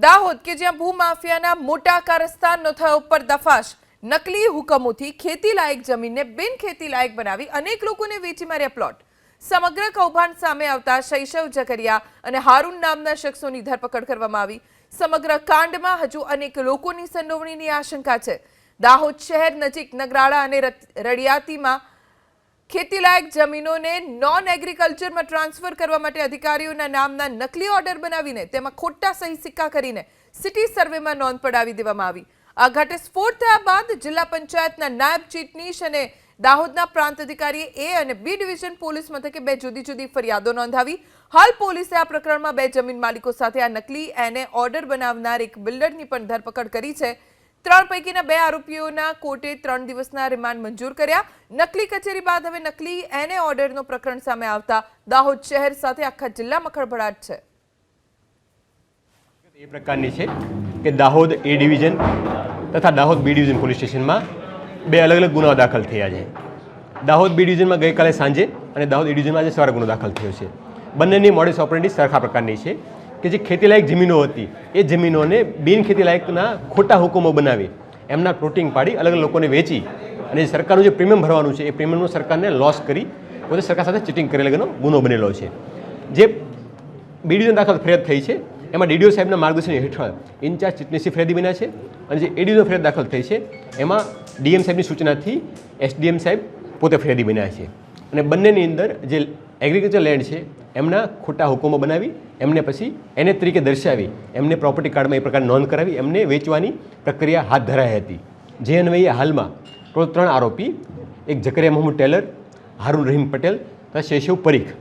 દાહોદ કે જ્યાં ભૂમાફિયાના મોટા કારસ્તાનનો થયો પર્દાફાશ। નકલી હુકમોથી ખેતી લાયક જમીનને બિન ખેતી લાયક બનાવી અનેક લોકોને વેચી માર્યા પ્લોટ। સમગ્ર કૌભાંડ સામે આવતા શૈશવ જકરિયા અને હારૂન નામના શખ્સોની ધરપકડ કરવામાં આવી। સમગ્ર કાંડમાં હજુ અનેક લોકોની સંડોવણીની આશંકા છે। દાહોદ શહેર નજીક નગરાળા અને રડિયાતીમાં ખેતી લાયક જમીનોને નોન એગ્રીકલ્ચરમાં ટ્રાન્સફર કરવા માટે અધિકારીઓના નામના નકલી ઓર્ડર બનાવીને તેમાં ખોટા સહી સિક્કા કરીને સિટી સર્વેમાં નોંધ પડાવી દેવામાં આવી। આ ઘટસ્ફોટ થયા બાદ જિલ્લા પંચાયતના નાયબ ચીટનીશ અને દાહોદના પ્રાંત અધિકારીએ એ અને બી ડિવિઝન પોલીસ મથકે બે જુદી જુદી ફરિયાદો નોંધાવી। હાલ પોલીસે આ પ્રકરણમાં બે જમીન માલિકો સાથે આ નકલી એને ઓર્ડર બનાવનાર એક બિલ્ડરની પણ ધરપકડ કરી છે। 3 પૈકીના 2 આરોપીઓના કોર્ટે 3 દિવસના રિમાન્ડ મંજૂર કર્યા। નકલી કચેરી બાદ હવે નકલી એને ઓર્ડરનો પ્રકરણ સામે આવતા દાહોદ શહેર સાથે આખા જિલ્લામાં ખળભળાટ છે। એ પ્રકારની છે કે દાહોદ એ ડિવિઝન તથા દાહોદ બી ડિવિઝન પોલીસ સ્ટેશનમાં બે અલગ અલગ ગુનાઓ દાખલ થયા છે। દાહોદ બી ડિવિઝનમાં ગઈકાલે સાંજે અને દાહોદ એ ડિવિઝનમાં આજે સવારે ગુનો દાખલ થયો છે। બંનેની મોડસ ઓપરેન્ડી સરખા પ્રકારની છે કે જે ખેતીલાયક જમીનો હતી એ જમીનોને બિન ખેતીલાયકના ખોટા હુકમો બનાવી એમના પ્લોટિંગ પાડી અલગ અલગ લોકોને વેચી અને સરકારનું જે પ્રીમિયમ ભરવાનું છે એ પ્રીમિયમનું સરકારને લોસ કરી પોતે સરકાર સાથે ચીટિંગ કરેલો ગુનો બનેલો છે। જે બી ડિવિઝન દાખલ ફરિયાદ થઈ છે એમાં ડીડીઓ સાહેબના માર્ગદર્શન હેઠળ ઇન્ચાર્જ ચીટનીસી ફરિયાદી બન્યા છે અને જે એ ડિવિઝન ફરિયાદ દાખલ થઈ છે એમાં ડીએમ સાહેબની સૂચનાથી એસડીએમ સાહેબ પોતે ફરિયાદી બન્યા છે અને બંનેની અંદર જે એગ્રીકલ્ચર લેન્ડ છે એમના ખોટા હુકમો બનાવી એમને પછી એને તરીકે દર્શાવી એમને પ્રોપર્ટી કાર્ડમાં એ પ્રકાર નોંધ કરાવી એમને વેચવાની પ્રક્રિયા હાથ ધરાઈ હતી। જે અન્વયે હાલમાં ટોટલ 3 આરોપી એક જકરિયા મોહમ્મદ ટેલર, હારૂન રહીમ પટેલ તથા શૈશવ પરીખ